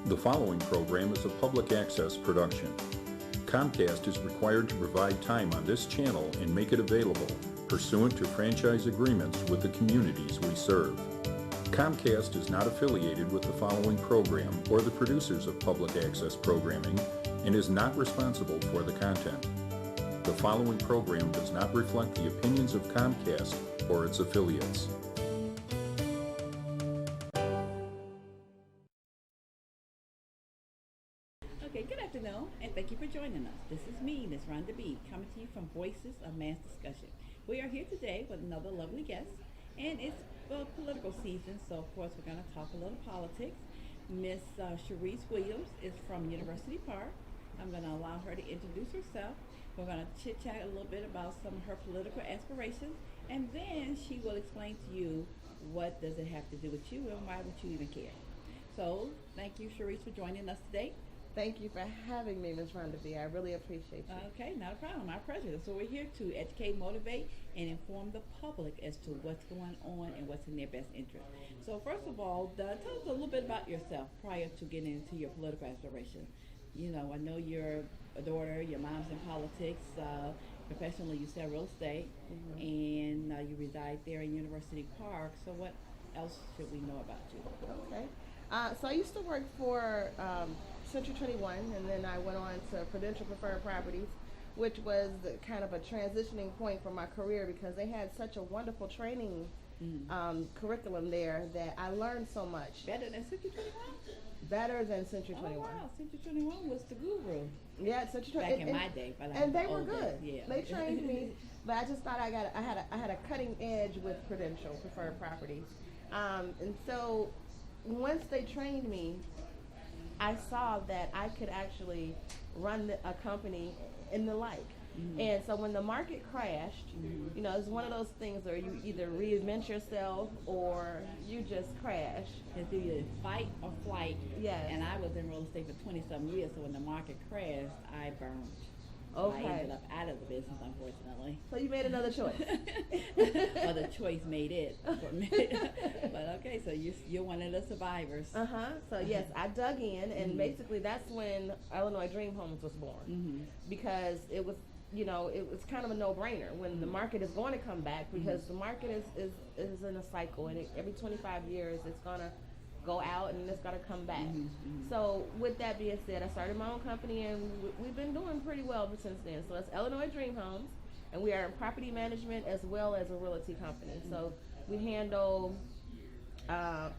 The following program is a public access production. Comcast is required to provide time on this channel and make it available pursuant to franchise agreements with the communities we serve. Comcast is not affiliated with the following program or the producers of public access programming and is not responsible for the content. The following program does not reflect the opinions of Comcast or its affiliates. Okay, good afternoon, and thank you for joining us. This is me, Ms. Rhonda B., coming to you from Voices of Mass Discussion. We are here today with another lovely guest, and it's political season, so of course we're going to talk a little politics. Miss Cherese Williams is from University Park. I'm going to allow her to introduce herself. We're going to chit-chat a little bit about some of her political aspirations, and then she will explain to you what does it have to do with you and why would you even care. So thank you, Cherese, for joining us today. Thank you for having me, Ms. Rhonda B. I really appreciate you. Okay, not a problem. My pleasure. So we're here to educate, motivate, and inform the public as to what's going on and what's in their best interest. So first of all, tell us a little bit about yourself prior to getting into your political aspirations. You know, I know you're a daughter, your mom's in politics, professionally you sell real estate, and you reside there in University Park. So what else should we know about you? Okay. So I used to work for Century 21, and then I went on to Prudential Preferred Properties, which was kind of a transitioning point for my career because they had such a wonderful training curriculum there that I learned so much. Better than Century 21? Better than Century 21. Oh, wow. Century 21 was the guru. Yeah, Century 21. Back in my day. But and they were good. Yeah. They trained me, but I just thought I had a cutting edge with Prudential Preferred Properties. And so once they trained me, I saw that I could actually run a company in the like. And so when the market crashed, you know, it's one of those things where you either reinvent yourself or you just crash. It's either fight or flight. Yes. And I was in real estate for 20-some years, so when the market crashed, I burned. Okay. I ended up out of the business, unfortunately. So you made another choice. Or the choice made it for me. But okay, so you're one of the survivors. So yes, I dug in, and basically that's when Illinois Dream Homes was born, because it was, you know, it was kind of a no-brainer when the market is going to come back, because the market is in a cycle, and every 25 years it's going to go out and it's going to come back. So with that being said, I started my own company, and we've been doing pretty well since then. So it's Illinois Dream Homes, and we are in property management as well as a realty company. So we handle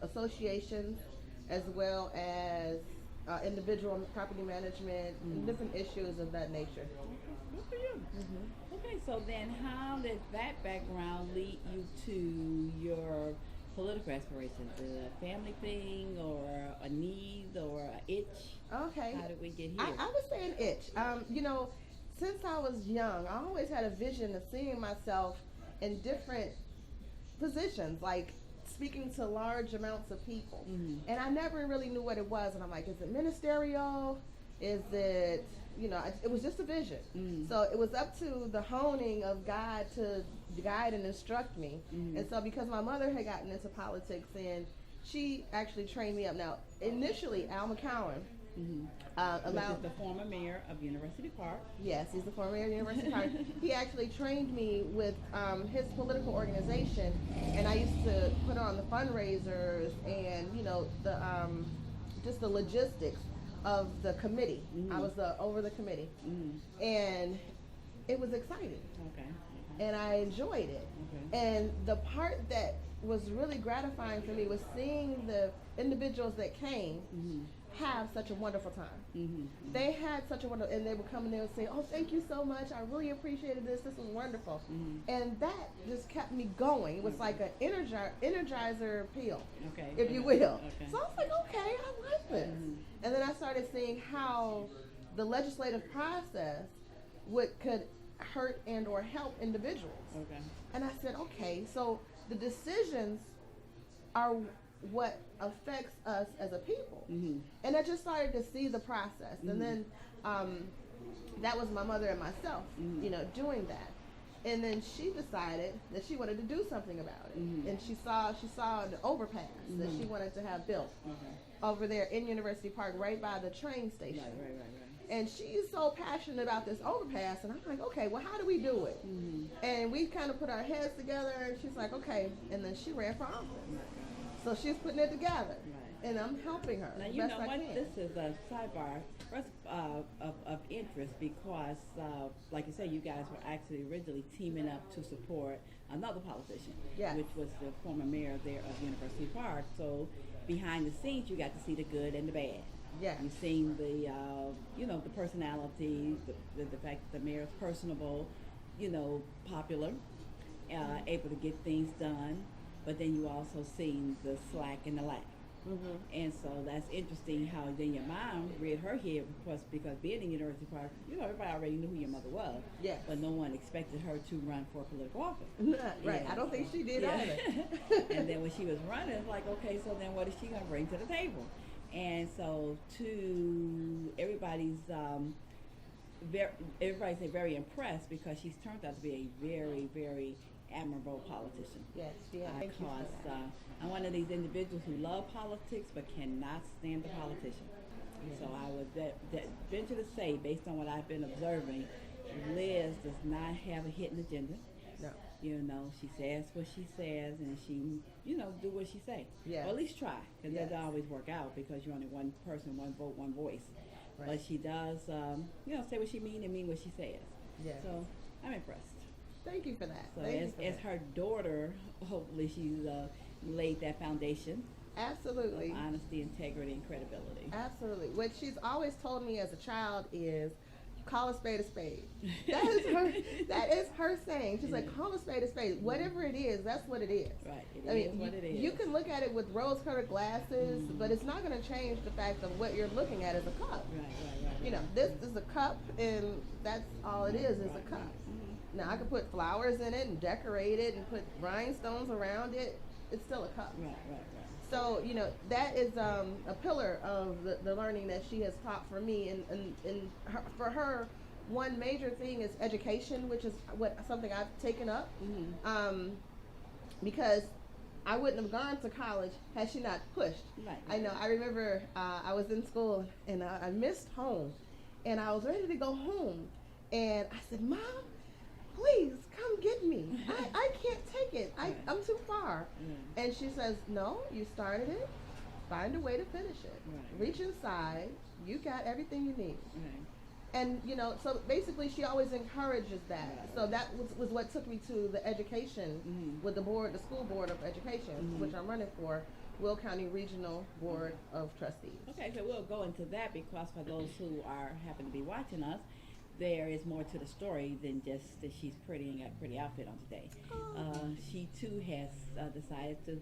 associations as well as individual property management and different issues of that nature. Good for you. Okay, so then how did that background lead you to your political aspirations? Is it a family thing or a need or an itch? Okay. How did we get here? I would say an itch. You know, since I was young, I always had a vision of seeing myself in different positions, like speaking to large amounts of people. And I never really knew what it was. And I'm like, is it ministerial? Is it, you know, it was just a vision. So it was up to the honing of God to guide and instruct me. And so because my mother had gotten into politics, and she actually trained me up. Now, initially, Al McCowan, which is the former mayor of University Park. Yes, he's the former mayor of University Park. He actually trained me with his political organization, and I used to put on the fundraisers and, you know, the just the logistics of the committee. I was over the committee, and it was exciting. Okay. And I enjoyed it. And the part that was really gratifying for me was seeing the individuals that came have such a wonderful time. They had such a wonderful, and they would come in there and say, "Oh, thank you so much. I really appreciated this. This was wonderful." And that just kept me going. It was like an energizer pill, if you will. So I was like, okay, I like this. And then I started seeing how the legislative process could hurt and or help individuals. And I said, okay, so the decisions are what affects us as a people. And I just started to see the process. And then that was my mother and myself, you know, doing that. And then she decided that she wanted to do something about it, and she saw an overpass that she wanted to have built over there in University Park, right by the train station. Right. And she's so passionate about this overpass, and I'm like, okay, well, how do we do it? And we kind of put our heads together, and she's like, okay. And then she ran for office, so she's putting it together. And I'm helping her. Now, you know what? This is a sidebar of interest because, like you said, you guys were actually originally teaming up to support another politician, which was the former mayor there of University Park. So behind the scenes, you got to see the good and the bad. Yeah. You've seen the, the personality, the fact that the mayor is personable, popular, able to get things done. But then you also seen the slack and the lack. And so that's interesting how then your mom read her head, because being in University Park, everybody already knew who your mother was. Yeah. But no one expected her to run for political office. Right. I don't think she did either. And then when she was running, it's like, okay, so then what is she going to bring to the table? And so everybody's very impressed because she's turned out to be a very, very admirable politician. Yes, because I'm one of these individuals who love politics but cannot stand the politician. So I would venture to say, based on what I've been observing, Liz does not have a hidden agenda. No. She says what she says, and she, do what she say. Yeah. Or at least try, because that doesn't always work out because you're only one person, one vote, one voice. Right. But she does, say what she means and mean what she says. Yeah. So I'm impressed. Thank you for that. So as her daughter, hopefully she's laid that foundation. Absolutely. Of honesty, integrity, and credibility. Absolutely. What she's always told me as a child is, call a spade a spade. That is her saying. She's like, call a spade a spade. Whatever it is, that's what it is. Right. It is what it is. You can look at it with rose-colored glasses, but it's not going to change the fact of what you're looking at as a cup. Right. This is a cup, and that's all it is a cup. Now, I could put flowers in it and decorate it and put rhinestones around it. It's still a cup. Right. So, that is a pillar of the learning that she has taught for me. And for her, one major thing is education, which is something I've taken up. Because I wouldn't have gone to college had she not pushed. Right. I remember I was in school and I missed home. And I was ready to go home. And I said, Mom, please come get me. I can't take it. I'm too far. And she says, no, you started it. Find a way to finish it. Reach inside. You got everything you need. And, so basically she always encourages that. So that was what took me to the education with the School Board of Education, which I'm running for, Will County Regional Board of Trustees. Okay, so we'll go into that because for those who happen to be watching us, there is more to the story than just that she's pretty and got a pretty outfit on today. She too has decided to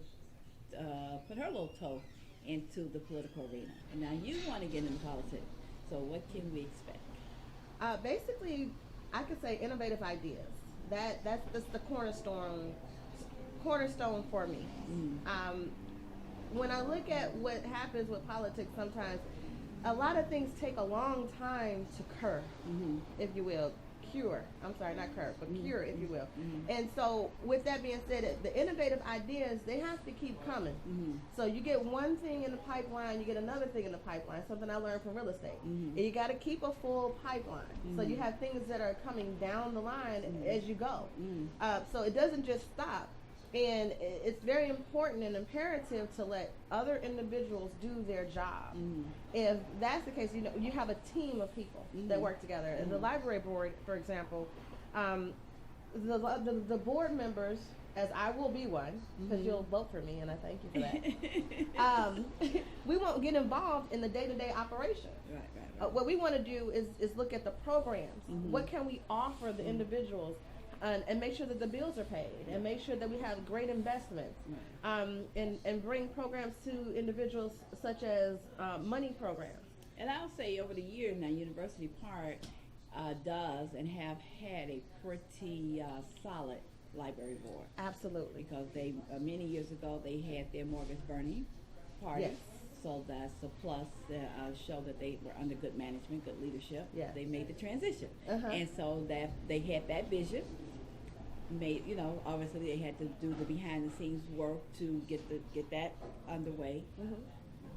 put her little toe into the political arena. And now you want to get into politics. So what can we expect? Basically, I could say innovative ideas. That's the cornerstone for me. When I look at what happens with politics sometimes, a lot of things take a long time to cure, if you will. Cure. I'm sorry, not cure, but cure, if you will. And so, with that being said, the innovative ideas, they have to keep coming. So you get one thing in the pipeline, you get another thing in the pipeline, something I learned from real estate. And you got to keep a full pipeline. So you have things that are coming down the line as you go. So it doesn't just stop. And it's very important and imperative to let other individuals do their job. If that's the case, you have a team of people that work together. And the library board, for example, the board members, as I will be one, because you'll vote for me, and I thank you for that. We won't get involved in the day-to-day operation. Right. What we want to do is look at the programs. What can we offer the individuals? And make sure that the bills are paid, and make sure that we have great investments, and bring programs to individuals such as money programs. And I'll say over the years now, University Park does and have had a pretty solid library board. Absolutely. Because they many years ago they had their mortgage burning party. Yes. So that's a plus that show that they were under good management, good leadership. Yes. They made the transition. And so that they had that vision. made, obviously they had to do the behind the scenes work to get that underway.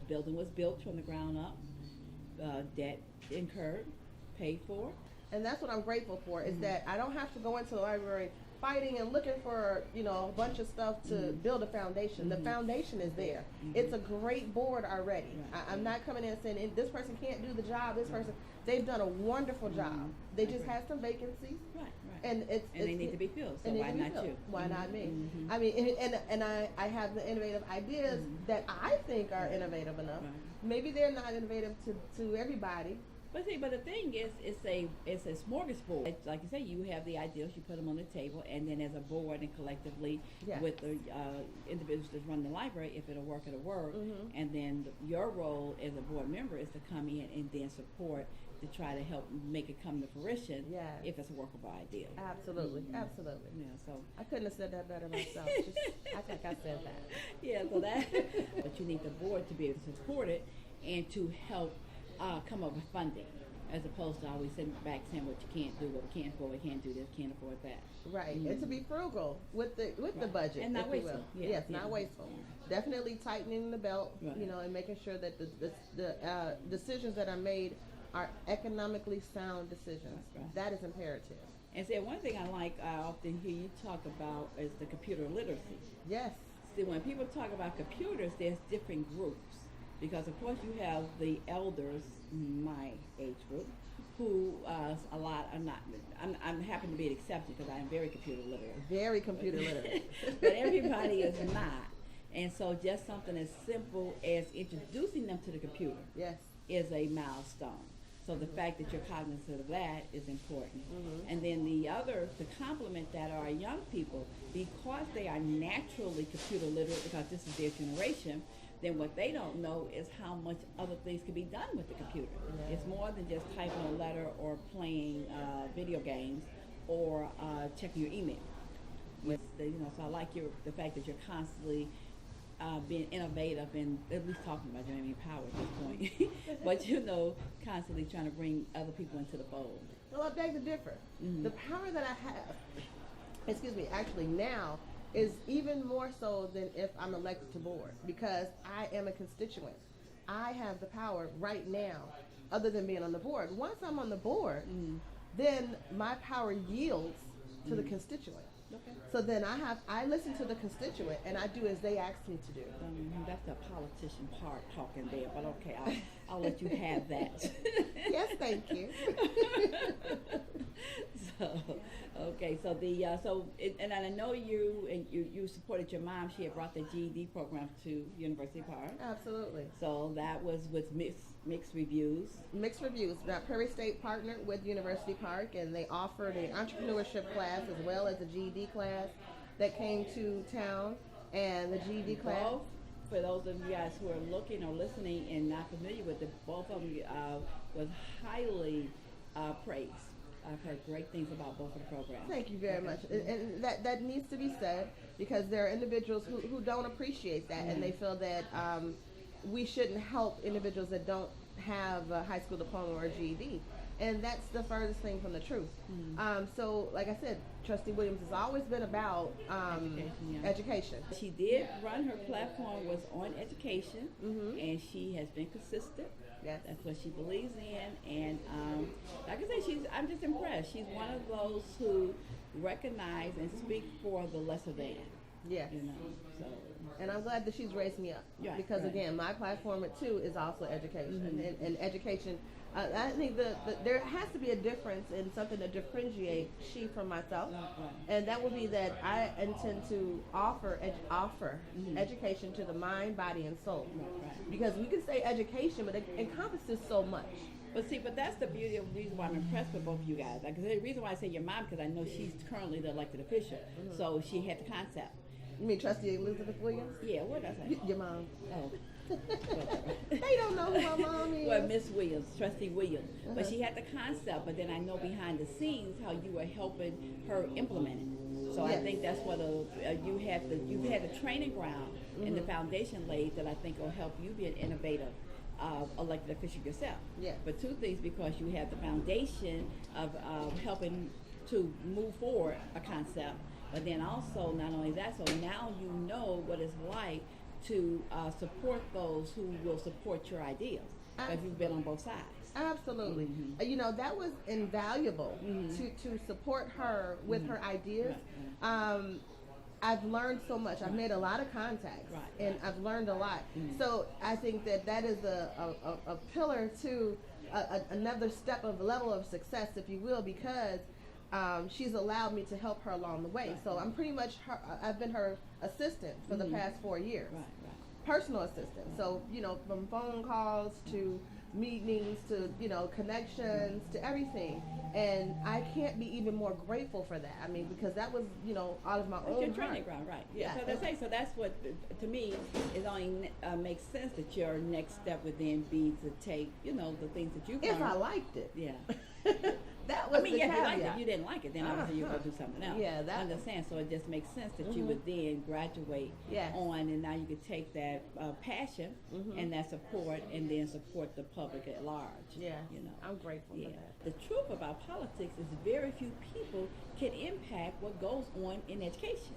Building was built from the ground up, debt incurred, paid for. And that's what I'm grateful for, is that I don't have to go into the library fighting and looking for, a bunch of stuff to build a foundation. The foundation is there. It's a great board already. I'm not coming in and saying, this person can't do the job, this person, they've done a wonderful job. They just had some vacancies. Right. And And they need to be filled, so why not you? Why not me? I mean, and I have the innovative ideas that I think are innovative enough. Maybe they're not innovative to everybody. But the thing is, it's a smorgasbord. Like you say, you have the ideas, you put them on the table, and then as a board and collectively with the individuals that run the library, if it'll work, it'll work. And then your role as a board member is to come in and then support to try to help make it come to fruition. If it's a workable idea. Absolutely, absolutely. Yeah, so I couldn't have said that better myself. I think I said that. Yeah, so that. But you need the board to be able to support it and to help come up with funding, as opposed to always sitting back saying what you can't do, what we can't afford, we can't do this, can't afford that. Right, and to be frugal with the budget, and not if you wasteful. will. Yes, not wasteful. Definitely tightening the belt, and making sure that the decisions that are made are economically sound decisions. That is imperative. And so one thing I often hear you talk about is the computer literacy. Yes. See, when people talk about computers, there's different groups. Because of course you have the elders, my age group, who a lot are not. I'm happen to be an exception because I am very computer literate. Very computer literate. But everybody is not. And so just something as simple as introducing them to the computer is a milestone. So the fact that you're cognizant of that is important. And then the other, to complement that, are young people, because they are naturally computer literate, because this is their generation. Then what they don't know is how much other things can be done with the computer. It's more than just typing a letter or playing video games or checking your email. So I like the fact that you're constantly being innovative and at least talking about your own power at this point. But constantly trying to bring other people into the fold. Well, I beg to differ. The power that I have, actually now, is even more so than if I'm elected to board, because I am a constituent. I have the power right now, other than being on the board. Once I'm on the board, then my power yields to the constituent. So then I listen to the constituent and I do as they ask me to do. That's the politician part talking there, but okay, I'll let you have that. Yes, thank you. And I know you supported your mom. She had brought the GED program to University Park. Absolutely. So that was with mixed reviews. Mixed reviews. Now, Prairie State partnered with University Park, and they offered an entrepreneurship class as well as a GED class that came to town. And the GED class. For those of you guys who are looking or listening and not familiar with it, both of them was highly praised. I've heard great things about both of the programs. Thank you very much. And that needs to be said, because there are individuals who don't appreciate that, and they feel that we shouldn't help individuals that don't have a high school diploma or a GED. And that's the furthest thing from the truth. So, like I said, Trustee Williams has always been about education. She did run, her platform was on education, and she has been consistent. Yes. That's what she believes in, and like I said, I'm just impressed. She's one of those who recognize and speak for the lesser than. Yes. So. And I'm glad that she's raised me up, because again, my platform too is also education, and education. I think there has to be a difference in something to differentiate she from myself, and that would be that I intend to offer education to the mind, body, and soul. Because we can say education, but it encompasses so much. But that's the beauty of the reason why I'm impressed with both of you guys. Like, the reason why I say your mom, because I know she's currently the elected official, so she had the concept. You mean Trustee Elizabeth Williams? Yeah, what did I say? Your mom. Oh. They don't know who my mom is. Well, Miss Williams, Trustee Williams. But she had the concept, but then I know behind the scenes how you were helping her implement it. So I think that's what you've had the training ground and the foundation laid that I think will help you be an innovative elected official yourself. Yeah. But two things, because you have the foundation of helping to move forward a concept, But then also, not only that, so now you know what it's like to support those who will support your ideas. Because you've been on both sides. Absolutely. You know, that was invaluable to support her with her ideas. I've learned so much. I've made a lot of contacts, and I've learned a lot. So I think that is a pillar to another step of level of success, if you will, because she's allowed me to help her along the way. So I'm pretty much I've been her assistant for the past 4 years. Personal assistant. So, you know, from phone calls to meetings to, you know, connections to everything. And I can't be even more grateful for that. I mean, because that was, you know, out of my own your training ground, right? Yeah. So that's what, to me, it only makes sense that your next step would then be to take, you know, the things that you've learned. If I liked it. Yeah. That was the if you liked caveat. it, you didn't like it, then obviously you're going to do something else. Yeah, I understand. So it just makes sense that you would then graduate on, and now you could take that passion and that support, and then support the public at large. Yeah, you know, I'm grateful for that. The truth about politics is very few people can impact what goes on in education.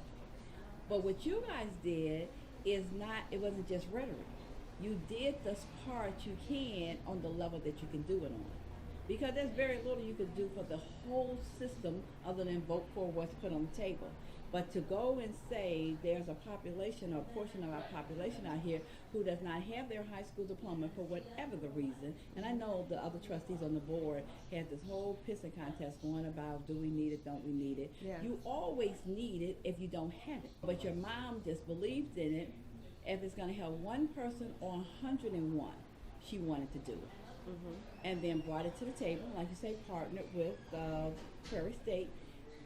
But what you guys did is not, it wasn't just rhetoric. You did the part you can on the level that you can do it on. Because there's very little you could do for the whole system other than vote for what's put on the table. But to go and say there's a population or a portion of our population out here who does not have their high school diploma for whatever the reason, and I know the other trustees on the board had this whole pissing contest going about, do we need it, don't we need it? Yeah. You always need it if you don't have it. But your mom just believed in it. If it's going to help one person or 101, she wanted to do it. And then brought it to the table, like you say, partnered with Prairie State,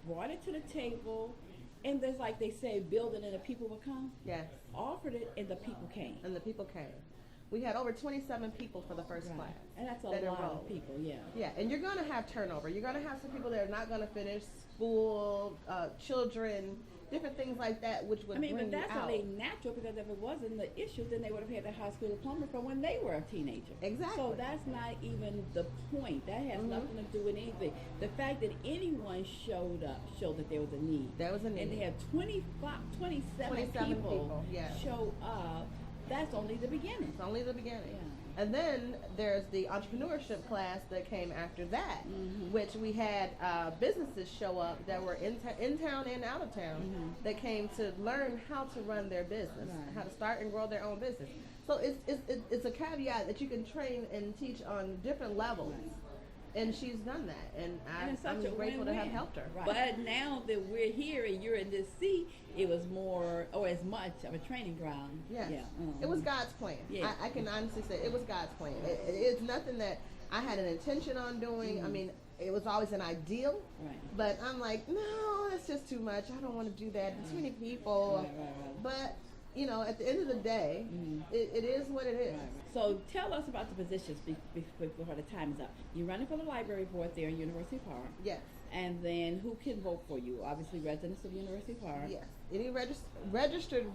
brought it to the table, and there's, like they say, build it and the people will come. Yes. Offered it and the people came. And the people came. We had over 27 people for the first class. And that's a lot of people, Yeah, and you're going to have turnover. You're going to have some people that are not going to finish school, children, different things like that, which would bring you out. But that's only natural, because if it wasn't the issue, then they would have had their high school diploma from when they were a teenager. Exactly. So that's not even the point. That has nothing to do with anything. The fact that anyone showed up showed that there was a need. There was a need. And they had 27 people show up. That's only the beginning. It's only the beginning. Yeah. And then there's the entrepreneurship class that came after that, which we had businesses show up that were in town and out of town that came to learn how to run their business, how to start and grow their own business. So it's a caveat that you can train and teach on different levels. And she's done that, and I'm grateful to have helped her. Right. But now that we're here and you're in this seat, it was more, or as much of a training ground. Yes. Yeah. It was God's plan. Yeah. I can honestly say it was God's plan. It's nothing that I had an intention on doing. I mean, it was always an ideal, but I'm like, no, that's just too much. I don't want to do that. Too many people. But you know, at the end of the day, it is what it is. So tell us about the positions before the time is up. You're running for the library board there in University Park. Yes. And then who can vote for you? Obviously, residents of University Park. Yes. Any registered.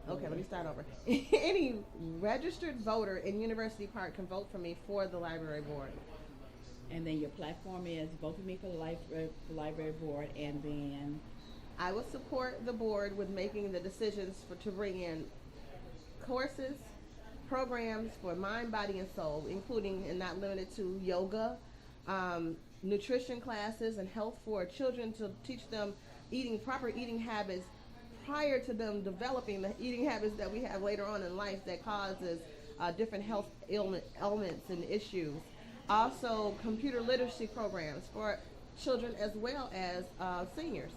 Okay, let me start over. Any registered voter in University Park can vote for me for the library board. And then your platform is vote for me for the library board, and then I will support the board with making the decisions to bring in courses, programs for mind, body, and soul, including and not limited to yoga, nutrition classes, and health for children, to teach them proper eating habits prior to them developing the eating habits that we have later on in life that causes different health ailments and issues. Also, computer literacy programs for children as well as seniors.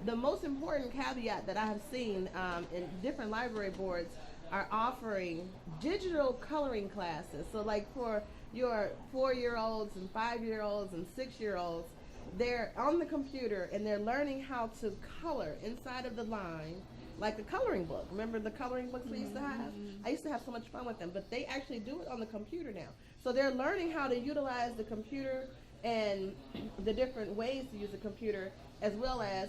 The most important caveat that I have seen in different library boards are offering digital coloring classes. So like for your 4-year-olds and 5-year-olds and 6-year-olds, they're on the computer and they're learning how to color inside of the line, like a coloring book. Remember the coloring books we used to have? I used to have so much fun with them, but they actually do it on the computer now. So they're learning how to utilize the computer and the different ways to use a computer, as well as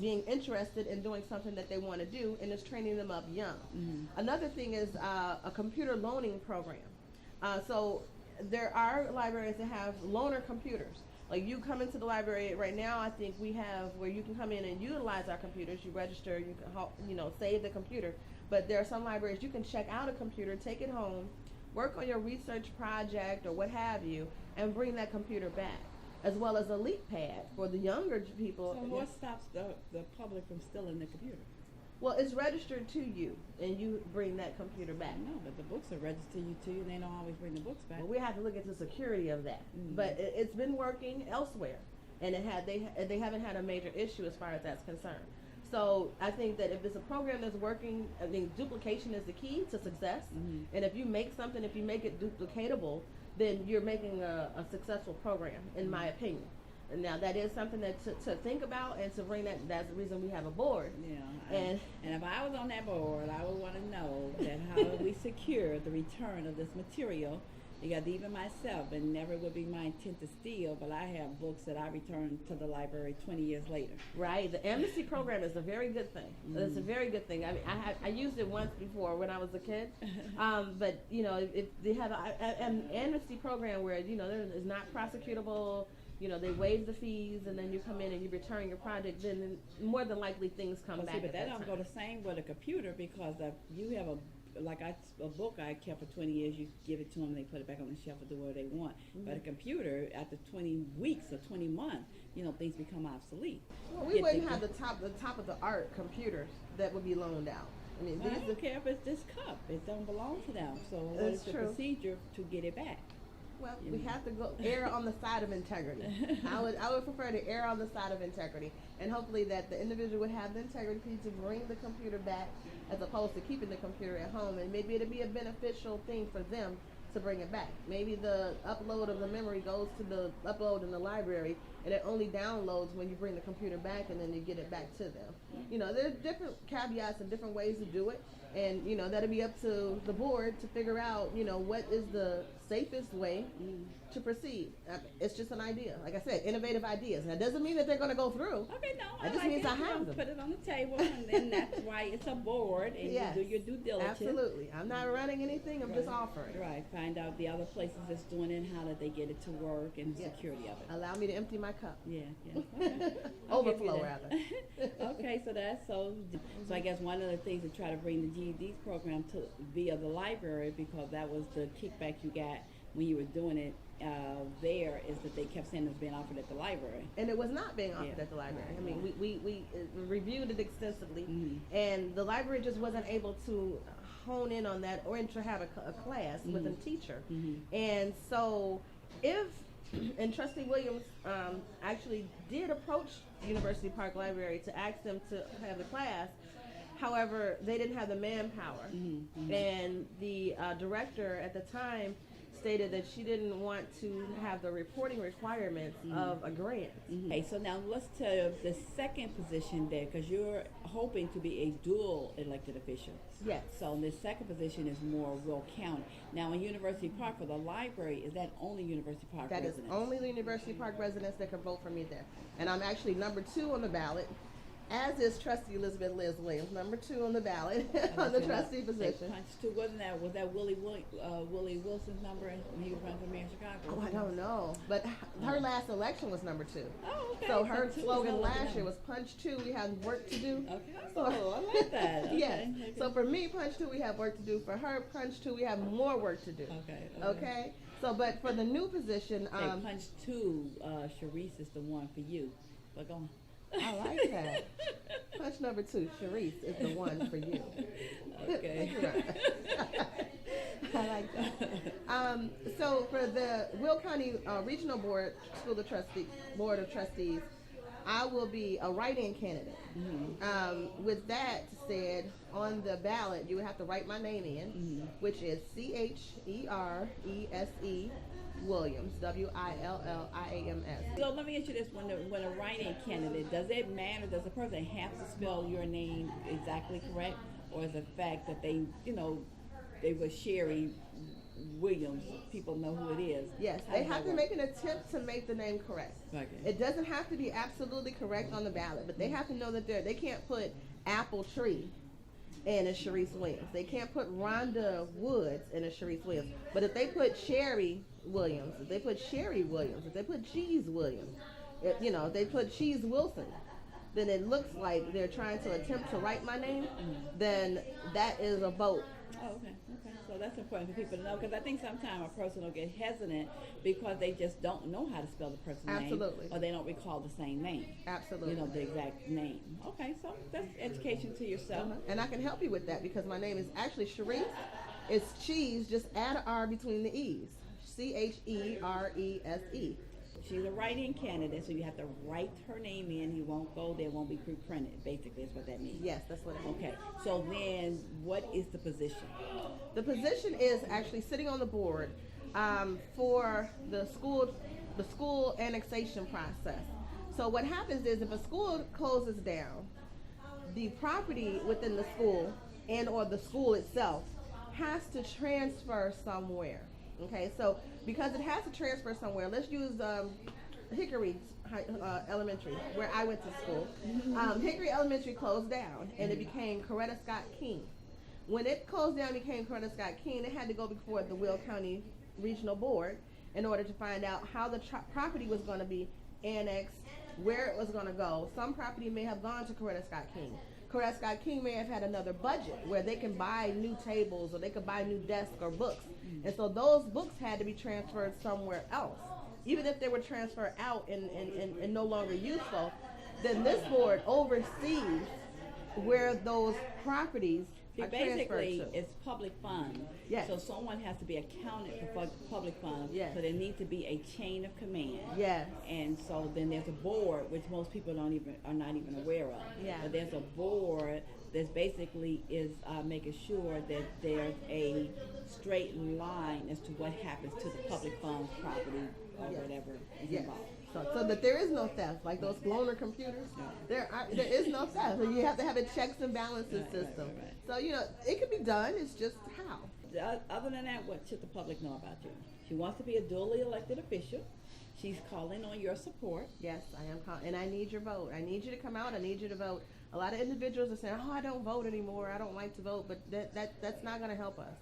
being interested in doing something that they want to do, and it's training them up young. Another thing is a computer loaning program. So there are libraries that have loaner computers. Like you come into the library right now, I think we have where you can come in and utilize our computers. You register, you can save the computer. But there are some libraries you can check out a computer, take it home, work on your research project or what have you, and bring that computer back, as well as a leap pad for the younger people. So what stops the public from stealing the computer? Well, it's registered to you, and you bring that computer back. No, but the books are registered to you, and they don't always bring the books back. Well, we have to look at the security of that. But it's been working elsewhere, and they haven't had a major issue as far as that's concerned. So I think that if it's a program that's working, I think duplication is the key to success. And if you make something, if you make it duplicatable, then you're making a successful program, in my opinion. And now that is something that to think about and to bring that. That's the reason we have a board. Yeah. And if I was on that board, I would want to know that how do we secure the return of this material. Because even myself, and never would be my intent to steal, but I have books that I return to the library 20 years later. Right. The amnesty program is a very good thing. It's a very good thing. I mean, I used it once before when I was a kid. But if they have an amnesty program where it's not prosecutable. They waive the fees, and then you come in and you return your project. Then more than likely things come back. But that don't go the same with a computer, because if you have a book I kept for 20 years, you give it to them, they put it back on the shelf and do whatever they want. But a computer, after 20 weeks or 20 months, things become obsolete. Well, we wouldn't have the top of the art computers that would be loaned out. I mean, I don't care if it's this cup; it don't belong to them. So what is the procedure to get it back? Well, we have to go err on the side of integrity. I would prefer to err on the side of integrity, and hopefully that the individual would have the integrity to bring the computer back, as opposed to keeping the computer at home. And maybe it'd be a beneficial thing for them to bring it back. Maybe the upload of the memory goes to the upload in the library, and it only downloads when you bring the computer back, and then you get it back to them. There's different caveats and different ways to do it, and that'll be up to the board to figure out what is the safest way to proceed. It's just an idea. Like I said, innovative ideas. That doesn't mean that they're going to go through. Okay, no, It just means I have them. Put it on the table, and then that's why it's a board, and Yes, you do your due diligence. Absolutely. I'm not running anything. I'm just offering. Right. Find out the other places that's doing it, and how did they get it to work, and the security of it. Allow me to empty my cup. Yeah. Okay. Overflow, rather. Okay, so I guess one of the things to try to bring the GED's program to via the library, because that was the kickback you got when you were doing it there, is that they kept saying it was being offered at the library. And it was not being offered at the library. I mean, we reviewed it extensively, and the library just wasn't able to hone in on that or to have a class with a teacher. And so and Trustee Williams actually did approach University Park Library to ask them to have the class. However, they didn't have the manpower. And the director at the time stated that she didn't want to have the reporting requirements of a grant. Okay, so now let's tell the second position there, because you're hoping to be a dual elected official. Yes. So the second position is more Will County. Now in University Park, for the library, is that only University Park residents? That is only the University Park residents that can vote for me there. And I'm actually number 2 on the ballot, as is Trustee Elizabeth Liz Williams, number 2 on the ballot on the trustee position. Was that Willie Wilson's number when he was running for mayor of Chicago? Oh, I don't know. But her last election was number 2. Oh, okay. So her slogan last year was Punch 2, we have work to do. Okay. So, I like that. Okay. Yes. Okay. So for me, Punch 2, we have work to do. For her, Punch 2, we have more work to do. Okay. So, but for the new position, Punch 2, Cherese is the one for you. But go on. I like that. Punch number 2, Cherese is the one for you. Okay. I like that. So for the Will County Regional Board Board of Trustees, I will be a write-in candidate. With that said, on the ballot, you would have to write my name in, which is CHERESE Williams, WILLIAMS. So let me ask you this: when a write-in candidate, does it matter? Does the person have to spell your name exactly correct, or is the fact that they were Sherry Williams, people know who it is? Yes, they have to make an attempt to make the name correct. Okay. It doesn't have to be absolutely correct on the ballot, but they have to know that they can't put apple tree and a Cherese Williams. They can't put Rhonda Woods and a Cherese Williams. But if they put Sherry Williams, if they put Sherry Williams, if they put Cheese Williams, if, you know, they put Cheese Wilson, then it looks like they're trying to attempt to write my name, then that is a vote. Oh, okay. So that's important for people to know, because I think sometimes a person will get hesitant because they just don't know how to spell the person's Absolutely. name, or they don't recall the same name. Absolutely. You know, the exact name. Okay, so that's education to yourself. And I can help you with that because my name is actually Cherese. It's Cheese, just add an R between the E's. Cherese. She's a write-in candidate, so you have to write her name in. You won't go there, won't be pre-printed, basically is what that means. Yes, that's what it means. Okay, so then what is the position? The position is actually sitting on the board for the school annexation process. So what happens is if a school closes down, the property within the school and or the school itself has to transfer somewhere. Okay, so because it has to transfer somewhere, let's use Hickory Elementary, where I went to school. Hickory Elementary closed down, and it became Coretta Scott King. When it closed down and became Coretta Scott King, it had to go before the Will County Regional Board in order to find out how the property was going to be annexed, where it was going to go. Some property may have gone to Coretta Scott King. Coretta Scott King may have had another budget where they can buy new tables or they could buy new desks or books. And so those books had to be transferred somewhere else. Even if they were transferred out and no longer useful, then this board oversees where those properties are Basically, transferred to. it's public funds. Yes. So someone has to be accounted for public funds. Yes. So there needs to be a chain of command. Yes. And so then there's a board, which most people are not even aware of. Yeah. But there's a board that's basically is making sure that there's a straight line as to what happens to the public funds property or Yes. whatever is Yes. involved. So that there is no theft, like those cloner computers. There is no theft. So you have to have a checks and balances system. Right. So it can be done. It's just how. Other than that, what should the public know about you? She wants to be a duly elected official. She's calling on your support. Yes, I am, and I need your vote. I need you to come out. I need you to vote. A lot of individuals are saying, "Oh, I don't vote anymore. I don't like to vote," but that's not going to help us.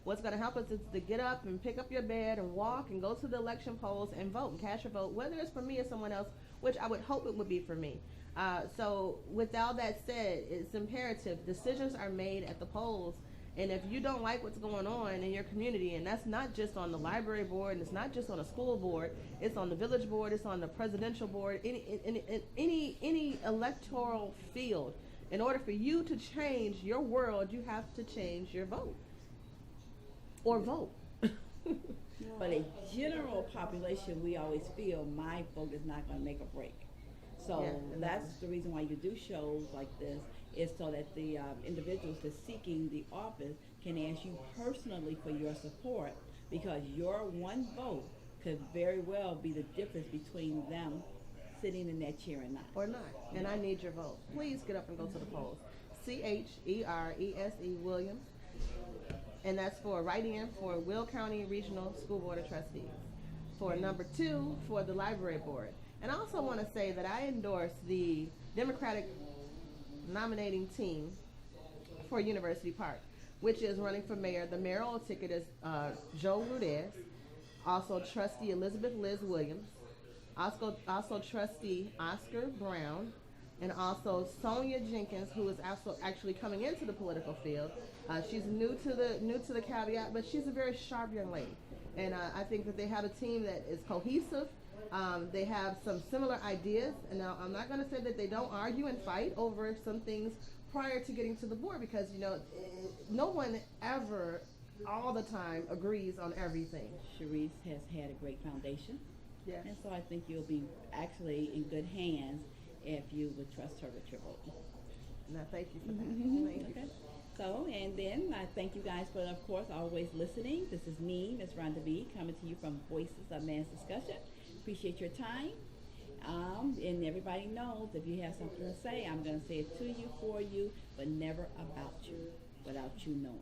What's going to help us is to get up and pick up your bed and walk and go to the election polls and vote and cast your vote, whether it's for me or someone else, which I would hope it would be for me. So with all that said, it's imperative. Decisions are made at the polls. And if you don't like what's going on in your community, and that's not just on the library board, and it's not just on a school board, it's on the village board, it's on the presidential board, any electoral field, in order for you to change your world, you have to change your vote. Or vote. But a general population, we always feel my vote is not going to make a break. So Yeah. that's the reason why you do shows like this, is so that the individuals that's seeking the office can ask you personally for your support, because your one vote could very well be the difference between them sitting in that chair and not. Or not. And I need your vote. Please get up and go to the polls. ChereseInterviewch19 Williams. And that's for write-in for Will County Regional School Board of Trustees. For number 2, for the library board. And I also want to say that I endorse the Democratic nominating team for University Park, which is running for mayor. The mayoral ticket is Joe Rudez, also trustee Elizabeth Liz Williams, also trustee Oscar Brown, and also Sonia Jenkins, who is also actually coming into the political field. She's new to the caveat, but she's a very sharp young lady, and I think that they have a team that is cohesive. They have some similar ideas, and now I'm not going to say that they don't argue and fight over some things prior to getting to the board, because no one ever all the time agrees on everything. Cherese has had a great foundation. Yes. And so I think you'll be actually in good hands if you would trust her with your vote. Now, thank you for that. Thank you. Okay. So, and then I thank you guys for, of course, always listening. This is me, Ms. Rhonda B., coming to you from Voices of Mass Discussion. Appreciate your time. And everybody knows if you have something to say, I'm going to say it to you, for you, but never about you, without you knowing.